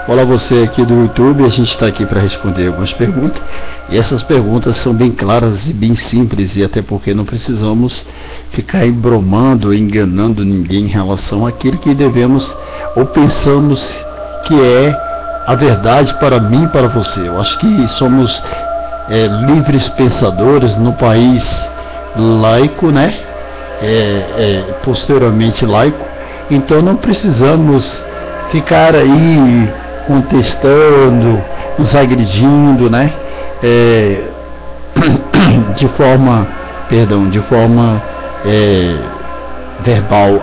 Olá, você aqui do YouTube. A gente está aqui para responder algumas perguntas, e essas perguntas são bem claras e bem simples, e até porque não precisamos ficar embromando ou enganando ninguém em relação àquilo que devemos ou pensamos que é a verdade para mim e para você. Eu acho que somos livres pensadores no país laico, né? Posteriormente laico, então não precisamos ficar aí contestando, nos agredindo, né? De forma verbal,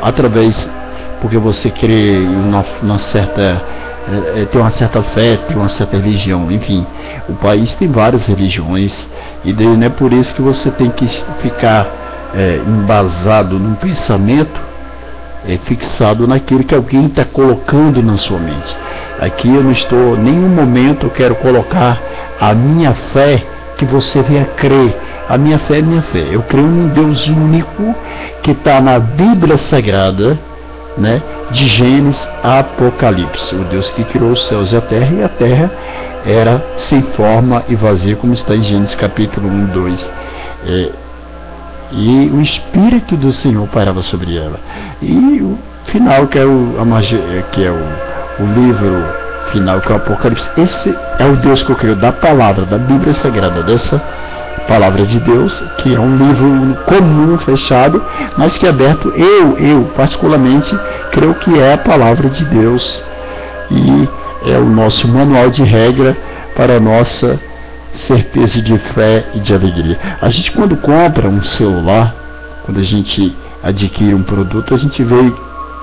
porque você crê em uma certa, tem uma certa fé, tem uma certa religião. Enfim, o país tem várias religiões, e daí não é por isso que você tem que ficar embasado num pensamento fixado naquilo que alguém está colocando na sua mente. Aqui eu não estou, em nenhum momento eu quero colocar a minha fé que você venha crer. A minha fé é minha fé. Eu creio num Deus único que está na Bíblia Sagrada, né? De Gênesis a Apocalipse. O Deus que criou os céus e a terra era sem forma e vazia, como está em Gênesis capítulo 1, 2. E o Espírito do Senhor pairava sobre ela. E o final, que é o livro final, que é o Apocalipse. Esse é o Deus que eu creio, da palavra, da Bíblia Sagrada, dessa palavra de Deus, que é um livro comum, fechado, mas que é aberto. Eu particularmente creio que é a palavra de Deus, e é o nosso manual de regra para a nossa certeza de fé e de alegria. A gente, quando compra um celular, quando a gente adquire um produto, a gente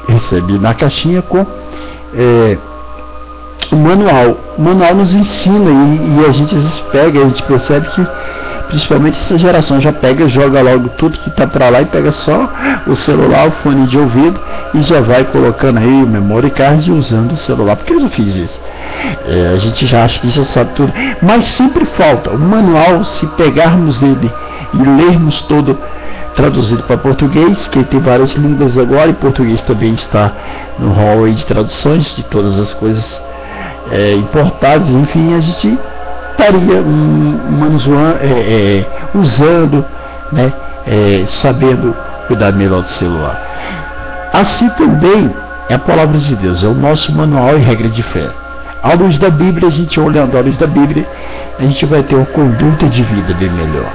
recebe na caixinha com o manual. O manual nos ensina, e a gente pega, a gente percebe que principalmente essa geração já pega, joga logo tudo que está para lá e pega só o celular, o fone de ouvido, e já vai colocando aí o memory card usando o celular. Porque eu já fiz isso. A gente já acha que já sabe tudo, mas sempre falta o manual. Se pegarmos ele e lermos todo traduzido para português, que tem várias línguas agora, e português também está no hall de traduções de todas as coisas importadas, enfim, a gente estaria usando, né, sabendo cuidar melhor do celular. Assim também é a palavra de Deus, é o nosso manual e regra de fé. À luz da Bíblia, a gente olhando à luz da Bíblia, a gente vai ter uma conduta de vida bem melhor.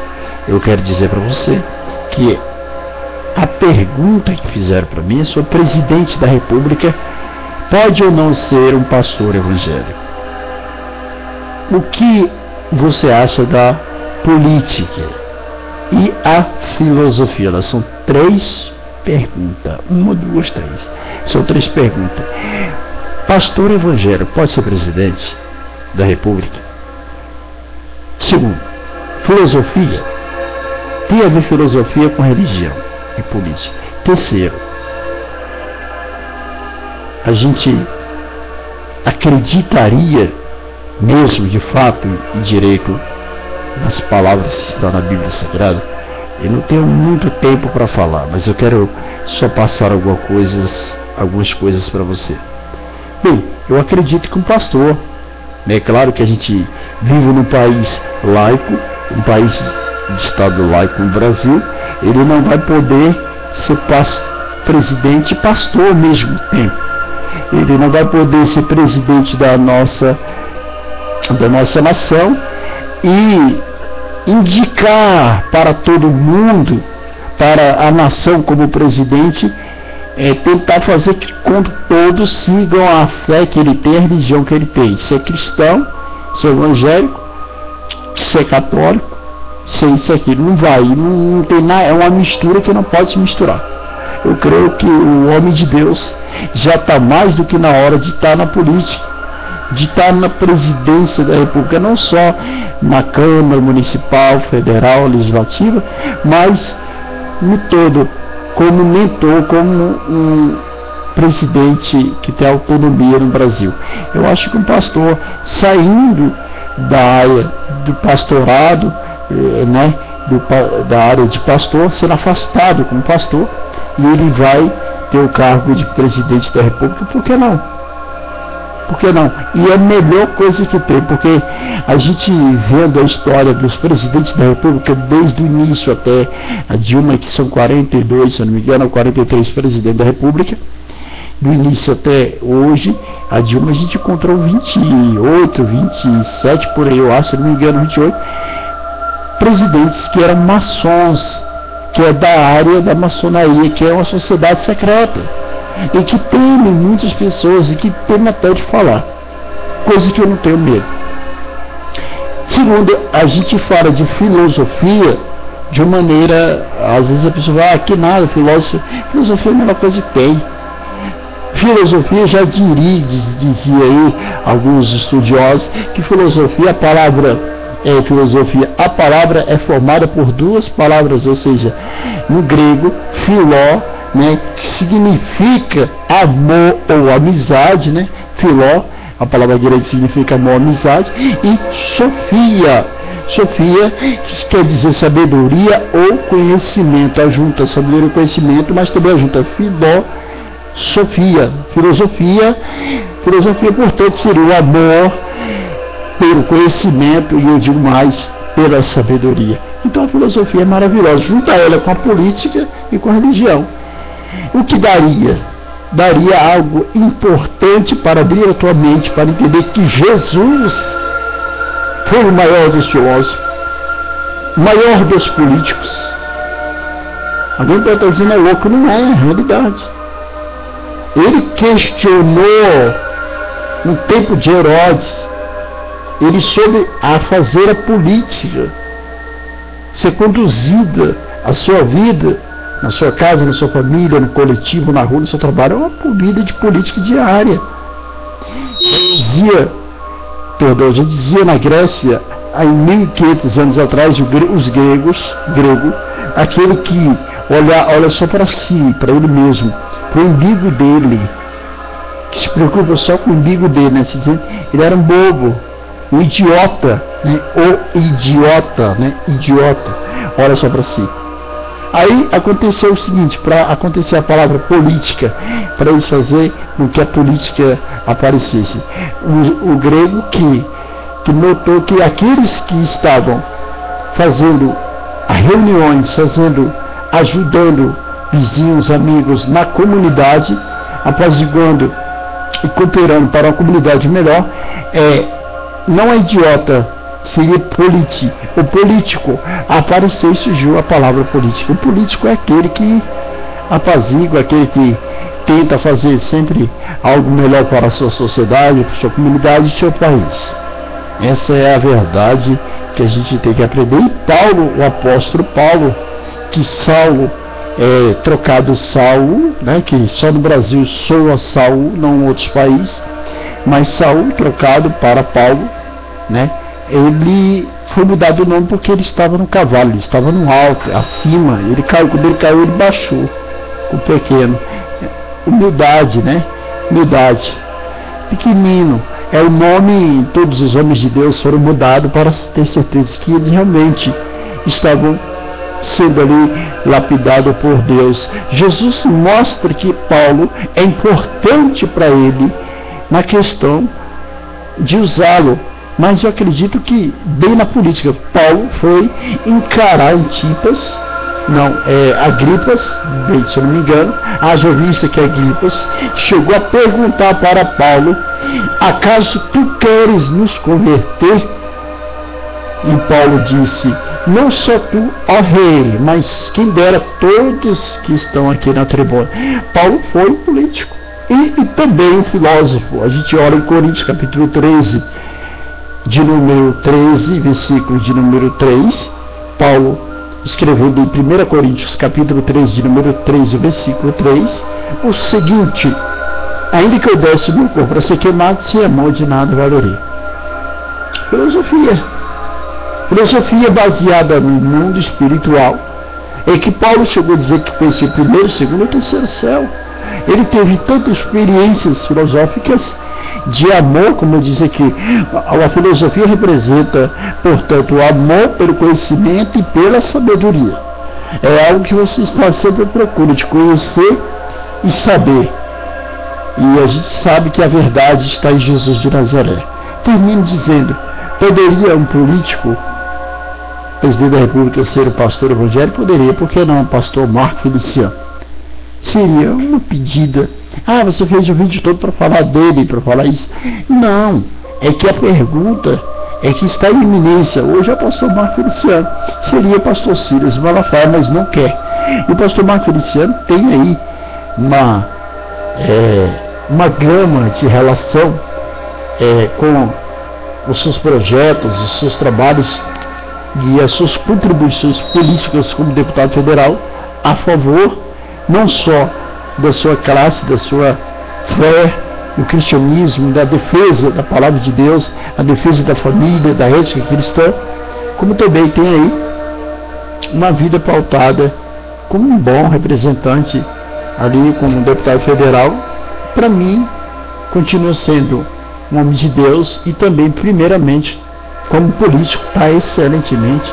Eu quero dizer para você que a pergunta que fizeram para mim é se o presidente da República pode ou não ser um pastor evangélico. O que você acha da política e a filosofia? Elas são 3 perguntas. 1, 2, 3. São 3 perguntas. Pastor evangélico pode ser presidente da República? Segundo, filosofia. Tem a ver filosofia com religião e política. Terceiro, a gente acreditaria mesmo de fato e direito nas palavras que estão na Bíblia Sagrada? Eu não tenho muito tempo para falar, mas eu quero só passar algumas coisas para você. Bem, eu acredito que um pastor, é claro que a gente vive num país laico, um país de Estado laico no Brasil, ele não vai poder ser presidente e pastor ao mesmo tempo. Ele não vai poder ser presidente da nossa nação e indicar para todo mundo, para a nação como presidente, tentar fazer que todos sigam a fé que ele tem, a religião que ele tem, ser cristão, ser evangélico, ser católico, ser isso aqui. Não vai, não tem nada, é uma mistura que não pode se misturar. Eu creio que o homem de Deus já está mais do que na hora de estar na política, de estar na presidência da República, não só na Câmara Municipal, Federal, Legislativa, mas no todo, como mentor, como um presidente que tem autonomia no Brasil. Eu acho que um pastor saindo da área do pastorado, né, da área de pastor, sendo afastado como pastor, e ele vai ter o cargo de presidente da República, por que não? Por que não? E é a melhor coisa que tem, porque a gente vendo a história dos presidentes da República, desde o início até a Dilma, que são 42, se eu não me engano, 43 presidentes da República, do início até hoje, a Dilma a gente encontrou 28, 27 por aí, eu acho, se eu não me engano, 28 presidentes que eram maçons, que é da área da maçonaria, que é uma sociedade secreta, e que temem muitas pessoas, e que temem até de falar, coisa que eu não tenho medo. Segundo, a gente fala de filosofia de uma maneira, às vezes a pessoa fala, que nada, filosofia é a melhor coisa que tem. Filosofia, já dizia aí alguns estudiosos, que filosofia, a palavra é formada por duas palavras, ou seja, no grego, filó, né, que significa amor ou amizade, né, filó, a palavra grega significa amor, amizade, e sofia, que quer dizer sabedoria ou conhecimento, ajunta sabedoria e conhecimento, mas também ajunta filosofia, portanto, seria o amor pelo conhecimento, e eu digo mais, pela sabedoria. Então a filosofia é maravilhosa, junta ela com a política e com a religião. O que daria? Daria algo importante para abrir a tua mente, para entender que Jesus foi o maior dos filósofos, o maior dos políticos. Alguém pode estar dizendo, é louco, não é, realidade. Ele questionou no tempo de Herodes, ele soube a fazer a política, ser conduzida a sua vida, na sua casa, na sua família, no coletivo, na rua, no seu trabalho, é uma vida de política diária. Já dizia na Grécia, há 1500 anos atrás, os gregos, aquele que olha só para si, para ele mesmo, para o umbigo dele, que se preocupa só com o umbigo dele, né? Se dizer, ele era um bobo, um idiota, né? Idiota, olha só para si. Aí aconteceu o seguinte, para acontecer a palavra política, para eles fazer com que a política aparecesse, o grego que notou que aqueles que estavam fazendo reuniões, ajudando vizinhos, amigos na comunidade, apaziguando e cooperando para uma comunidade melhor, não é idiota, seria o político. Apareceu e surgiu a palavra política. O político é aquele que apazigua, aquele que tenta fazer sempre algo melhor para a sua sociedade, para a sua comunidade e seu país. Essa é a verdade que a gente tem que aprender. E Paulo, o apóstolo Paulo, que Saulo, trocado Saulo, né, que só no Brasil soa Saulo, não em outros países, mas Saulo trocado para Paulo, né, ele foi mudado o nome porque ele estava no cavalo, ele estava no alto, acima, ele caiu, quando ele caiu ele baixou, o pequeno, humildade, né, humildade, pequenino, é o nome, todos os homens de Deus foram mudados para ter certeza que eles realmente estavam sendo ali lapidado por Deus. Jesus mostra que Paulo é importante para ele na questão de usá-lo, mas eu acredito que bem na política. Paulo foi encarar Agripas, bem, se eu não me engano, haja vista que Agripas chegou a perguntar para Paulo: acaso tu queres nos converter? E Paulo disse: não só tu, ó rei, mas quem dera todos que estão aqui na tribuna. Paulo foi um político e também um filósofo. A gente olha em Coríntios capítulo 13, de número 13, versículo de número 3, Paulo escrevendo em 1 Coríntios capítulo 13, de número 13, versículo 3, o seguinte: ainda que eu desse o meu corpo para ser queimado, sem amor de nada valeria. Filosofia baseada no mundo espiritual, é que Paulo chegou a dizer que conhecia o primeiro, segundo e terceiro céu. Ele teve tantas experiências filosóficas de amor, como eu disse aqui. A filosofia representa, portanto, o amor pelo conhecimento e pela sabedoria. É algo que você está sempre à procura de conhecer e saber. E a gente sabe que a verdade está em Jesus de Nazaré. Termino dizendo, poderia um político, presidente da República, ser o pastor evangélico? Poderia, por que não o pastor Marco Feliciano? Seria uma pedida. Ah, você fez o vídeo todo para falar dele, para falar isso. Não, é que a pergunta é que está em iminência. Hoje é o pastor Marco Feliciano. Seria o pastor Silas Malafaia, mas não quer. E o pastor Marco Feliciano tem aí uma gama de relação com os seus projetos, os seus trabalhos e as suas contribuições políticas como deputado federal a favor não só da sua classe, da sua fé, do cristianismo, da defesa da palavra de Deus, a defesa da família, da ética cristã, como também tem aí uma vida pautada como um bom representante ali como deputado federal. Para mim, continua sendo um homem de Deus e também, primeiramente, como político, está excelentemente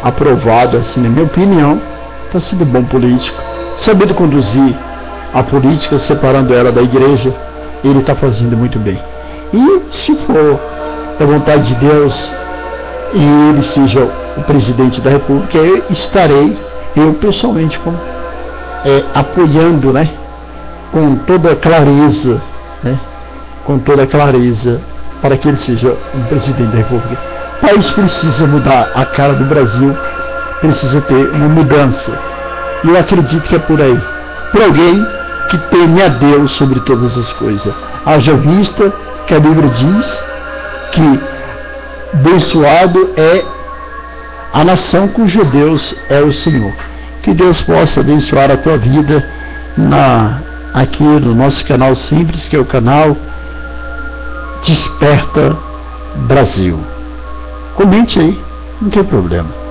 aprovado, assim, na minha opinião, está sendo bom político, sabendo conduzir a política, separando ela da igreja, ele está fazendo muito bem. E se for da vontade de Deus e ele seja o presidente da República, eu estarei, eu pessoalmente, apoiando, né, com toda clareza, né, com toda clareza, para que ele seja um presidente da República. O país precisa mudar, a cara do Brasil precisa ter uma mudança. E eu acredito que é por aí, por alguém que teme a Deus sobre todas as coisas. Haja vista que a Bíblia diz que abençoado é a nação cujo Deus é o Senhor. Que Deus possa abençoar a tua vida aqui no nosso canal simples, que é o canal Desperta Brasil. Comente aí, não tem problema.